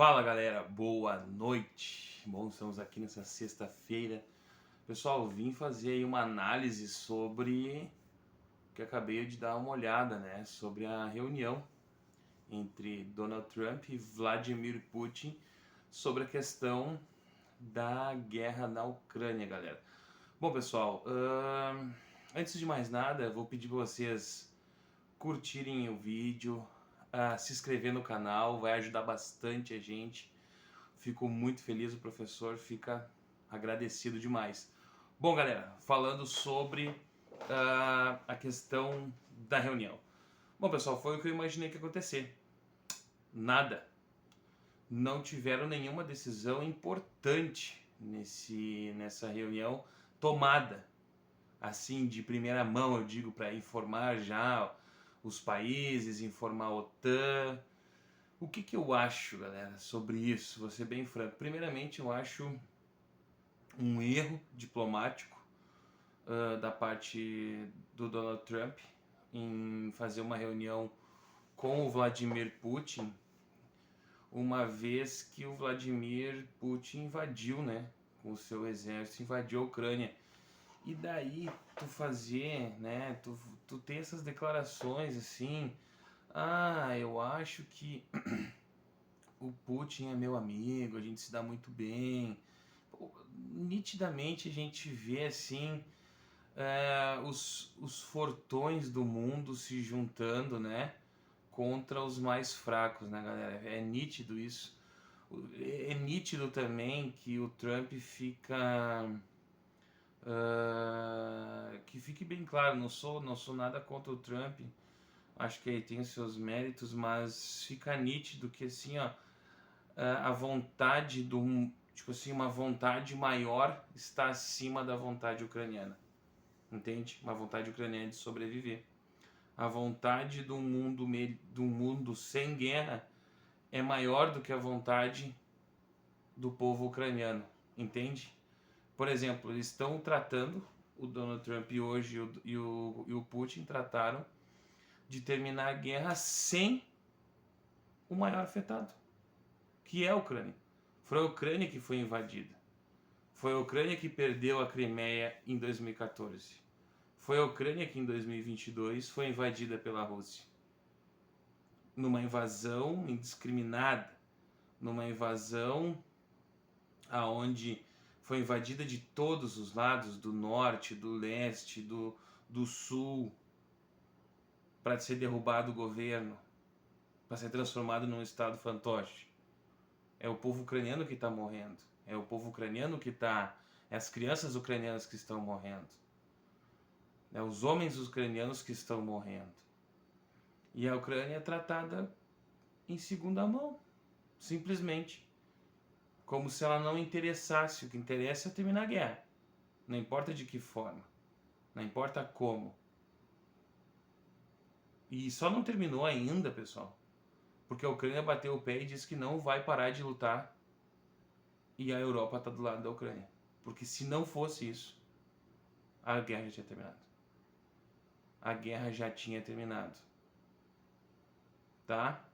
Fala galera, boa noite. Bom, estamos aqui nessa sexta-feira. Pessoal, vim fazer aí uma análise sobre o que acabei de dar uma olhada, né? Sobre a reunião entre Donald Trump e Vladimir Putin sobre a questão da guerra na Ucrânia, galera. Bom, pessoal, antes de mais nada, eu vou pedir para vocês curtirem o vídeo, se inscrever no canal, vai ajudar bastante a gente. Fico muito feliz, o professor fica agradecido demais. Bom, galera, falando sobre a questão da reunião. Bom, pessoal, foi o que eu imaginei que ia acontecer. Nada. Não tiveram nenhuma decisão importante nessa reunião tomada. Assim, de primeira mão, eu digo, para informar já os países, informar a OTAN. O que eu acho, galera, sobre isso? Vou ser bem franco. Primeiramente, eu acho um erro diplomático da parte do Donald Trump em fazer uma reunião com o Vladimir Putin, uma vez que o Vladimir Putin invadiu, né, com o seu exército, invadiu a Ucrânia. E daí tu fazer, né, tu ter essas declarações assim, eu acho que o Putin é meu amigo, a gente se dá muito bem. Pô, nitidamente a gente vê assim os fortões do mundo se juntando, né, contra os mais fracos, né, galera? É nítido isso. É nítido também que o Trump fica que fique bem claro, não sou nada contra o Trump, acho que ele tem os seus méritos, mas fica nítido que assim, ó, a vontade tipo assim, uma vontade maior está acima da vontade ucraniana, entende? Uma vontade ucraniana de sobreviver. A vontade do mundo sem guerra é maior do que a vontade do povo ucraniano, entende? Por exemplo, eles estão tratando, o Donald Trump hoje e o Putin trataram de terminar a guerra sem o maior afetado, que é a Ucrânia. Foi a Ucrânia que foi invadida. Foi a Ucrânia que perdeu a Crimeia em 2014. Foi a Ucrânia que em 2022 foi invadida pela Rússia. Numa invasão indiscriminada, numa invasão aonde foi invadida de todos os lados, do norte, do leste, do sul, para ser derrubado o governo, para ser transformado num estado fantoche. É o povo ucraniano que está morrendo. É o povo ucraniano que está... É as crianças ucranianas que estão morrendo. É os homens ucranianos que estão morrendo. E a Ucrânia é tratada em segunda mão. Simplesmente. Como se ela não interessasse. O que interessa é terminar a guerra. Não importa de que forma. Não importa como. E só não terminou ainda, pessoal, porque a Ucrânia bateu o pé e disse que não vai parar de lutar. E a Europa está do lado da Ucrânia. Porque se não fosse isso, a guerra já tinha terminado. A guerra já tinha terminado. Tá?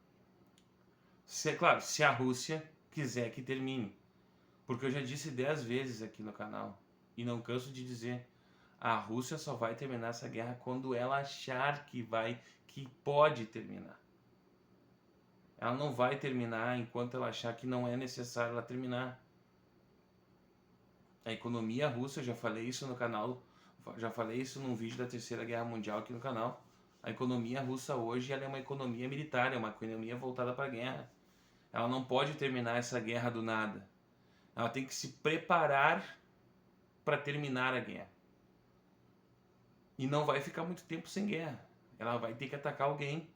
Claro, se a Rússia quiser que termine. Porque eu já disse 10 vezes aqui no canal, e não canso de dizer, a Rússia só vai terminar essa guerra quando ela achar que pode terminar. Ela não vai terminar enquanto ela achar que não é necessário ela terminar. A economia russa, eu já falei isso no canal, já falei isso num vídeo da Terceira Guerra Mundial aqui no canal. A economia russa hoje ela é uma economia militar, é uma economia voltada para a guerra. Ela não pode terminar essa guerra do nada. Ela tem que se preparar para terminar a guerra. E não vai ficar muito tempo sem guerra. Ela vai ter que atacar alguém.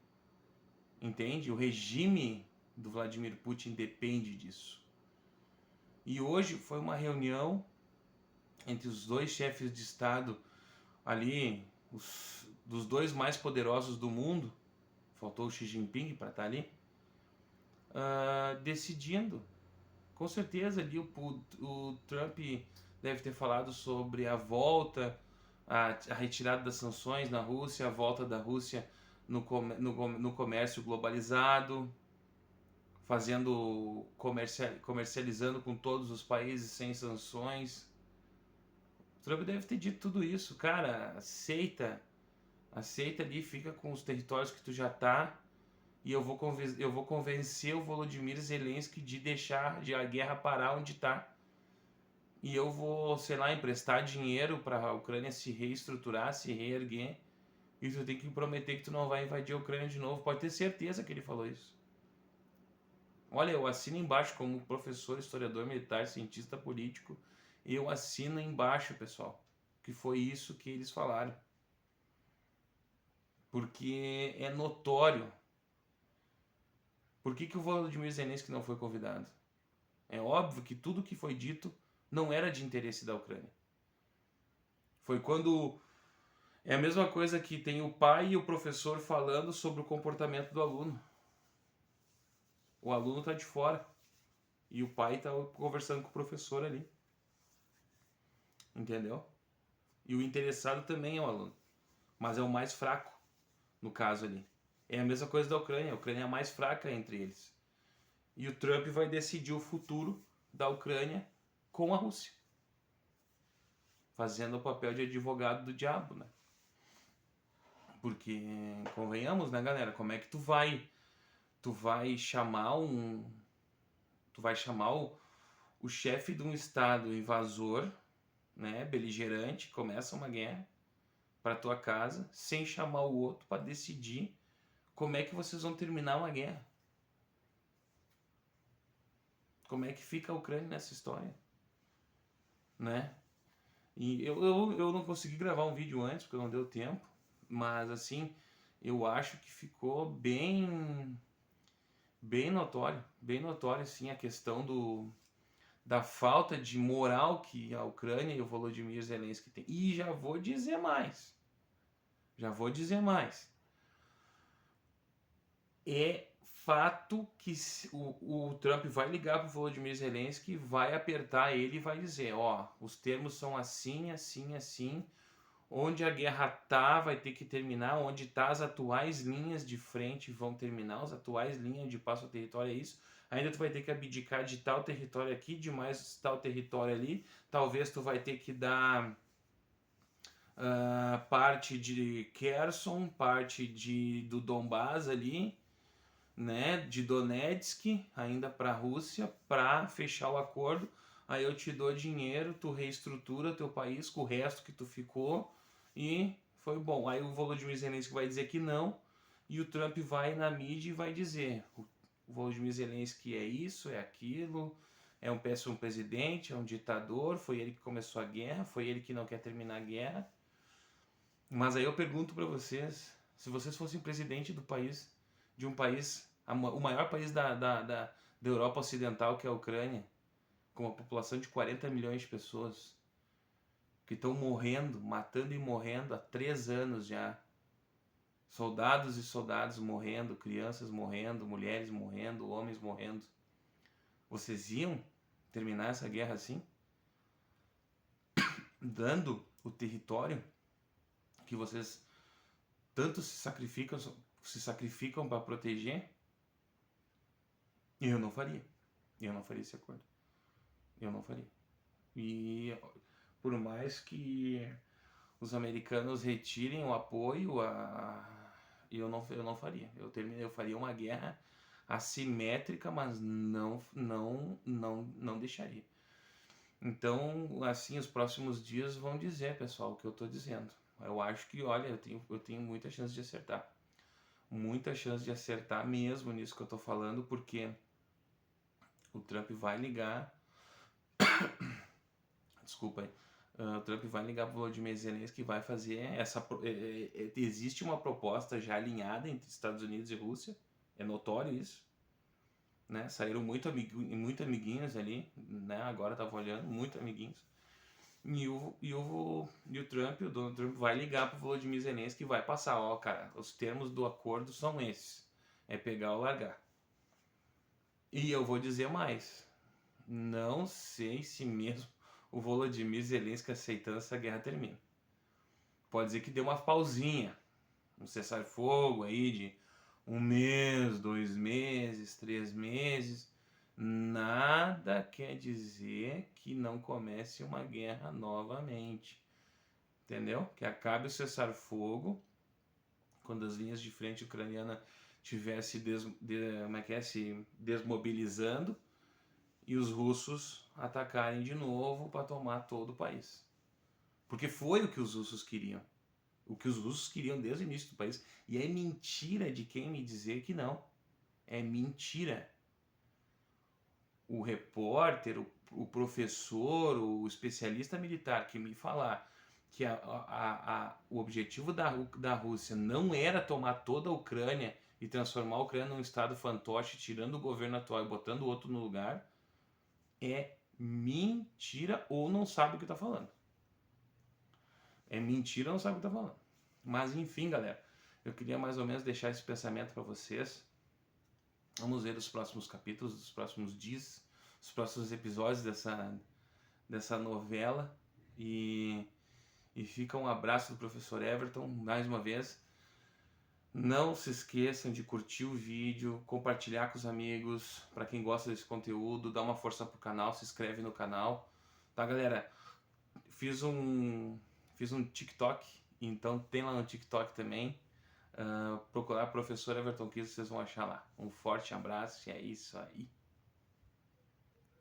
Entende? O regime do Vladimir Putin depende disso. E hoje foi uma reunião entre os dois chefes de Estado ali, dos dois mais poderosos do mundo, faltou o Xi Jinping para estar ali, decidindo. Com certeza ali o Trump deve ter falado sobre a volta, a retirada das sanções na Rússia, a volta da Rússia no comércio globalizado. fazendo comercializando com todos os países sem sanções. O Trump deve ter dito tudo isso, cara. Aceita ali, fica com os territórios que tu já tá, e eu vou convencer o Volodymyr Zelensky de deixar a guerra parar onde tá. E eu vou, sei lá, emprestar dinheiro para a Ucrânia se reestruturar, se reerguer. E tu tem que prometer que tu não vai invadir a Ucrânia de novo. Pode ter certeza que ele falou isso. Olha, eu assino embaixo como professor, historiador militar, cientista político. Eu assino embaixo, pessoal, que foi isso que eles falaram. Porque é notório. Por que o Volodymyr Zelensky não foi convidado? É óbvio que tudo que foi dito não era de interesse da Ucrânia. Foi quando... É a mesma coisa que tem o pai e o professor falando sobre o comportamento do aluno. O aluno está de fora e o pai está conversando com o professor ali. Entendeu? E o interessado também é o aluno, mas é o mais fraco no caso ali. É a mesma coisa da Ucrânia. A Ucrânia é a mais fraca entre eles. E o Trump vai decidir o futuro da Ucrânia com a Rússia, fazendo o papel de advogado do diabo, né? Porque, convenhamos, né, galera? Como é que tu vai chamar o chefe de um estado invasor, né, beligerante, começa uma guerra para tua casa, sem chamar o outro para decidir como é que vocês vão terminar uma guerra? Como é que fica a Ucrânia nessa história? Né? E eu não consegui gravar um vídeo antes, porque não deu tempo, mas assim, eu acho que ficou bem notório assim, a questão da falta de moral que a Ucrânia e o Volodymyr Zelensky têm. E já vou dizer mais. É fato que o Trump vai ligar para o Volodymyr Zelensky, vai apertar ele e vai dizer, ó, os termos são assim, assim, assim, onde a guerra tá, vai ter que terminar, onde tá as atuais linhas de frente vão terminar, as atuais linhas de passo ao território é isso, ainda tu vai ter que abdicar de tal território aqui, de mais tal território ali, talvez tu vai ter que dar parte de Kherson, parte do Donbás ali, né, de Donetsk ainda para a Rússia, para fechar o acordo. Aí eu te dou dinheiro, tu reestrutura teu país com o resto que tu ficou e foi bom. Aí o Volodymyr Zelensky vai dizer que não e o Trump vai na mídia e vai dizer: o Volodymyr Zelensky é isso, é aquilo, é um péssimo presidente, é um ditador, foi ele que começou a guerra, foi ele que não quer terminar a guerra. Mas aí eu pergunto para vocês, se vocês fossem presidente de um país, o maior país da Europa Ocidental, que é a Ucrânia, com uma população de 40 milhões de pessoas, que estão morrendo, matando e morrendo há 3 anos já. Soldados e soldados morrendo, crianças morrendo, mulheres morrendo, homens morrendo. Vocês iam terminar essa guerra assim? Dando o território que vocês tanto se sacrificam para proteger? Eu não faria. Eu não faria esse acordo. Eu não faria. E por mais que os americanos retirem o apoio, eu não faria. Eu faria uma guerra assimétrica, mas não deixaria. Então, assim, os próximos dias vão dizer, pessoal, o que eu estou dizendo. Eu acho que, olha, eu tenho muita chance de acertar. Muita chance de acertar mesmo nisso que eu estou falando, porque o Trump vai ligar. Desculpa aí. O Trump vai ligar para o Volodymyr Zelensky, que vai fazer essa. Existe uma proposta já alinhada entre Estados Unidos e Rússia, é notório isso. Né? Saíram muito amiguinhos ali, né? Agora estava olhando, muito amiguinhos. E o Trump, o Donald Trump, vai ligar para o Volodymyr Zelensky e vai passar: ó, cara, os termos do acordo são esses. É pegar ou largar. E eu vou dizer mais. Não sei se mesmo o Volodymyr Zelensky aceitando essa guerra termina. Pode dizer que deu uma pausinha, um cessar-fogo aí de um mês, 2 meses, 3 meses, nada quer dizer que não comece uma guerra novamente. Entendeu? Que acabe o cessar-fogo, quando as linhas de frente ucraniana estivessem se desmobilizando e os russos atacarem de novo para tomar todo o país. Porque foi o que os russos queriam. O que os russos queriam desde o início do país. E é mentira de quem me dizer que não. É mentira. O repórter, o professor, o especialista militar que me falar que o objetivo da Rússia não era tomar toda a Ucrânia e transformar a Ucrânia num estado fantoche, tirando o governo atual e botando outro no lugar, é mentira ou não sabe o que está falando. É mentira ou não sabe o que está falando. Mas enfim, galera, eu queria mais ou menos deixar esse pensamento para vocês. Vamos ver os próximos capítulos, os próximos dias, os próximos episódios dessa novela. E fica um abraço do professor Everton, mais uma vez. Não se esqueçam de curtir o vídeo, compartilhar com os amigos, para quem gosta desse conteúdo, dá uma força pro canal, se inscreve no canal. Tá, galera? Fiz um TikTok, então tem lá no TikTok também. Procurar professor Everton Kiss, vocês vão achar lá. Um forte abraço e é isso aí.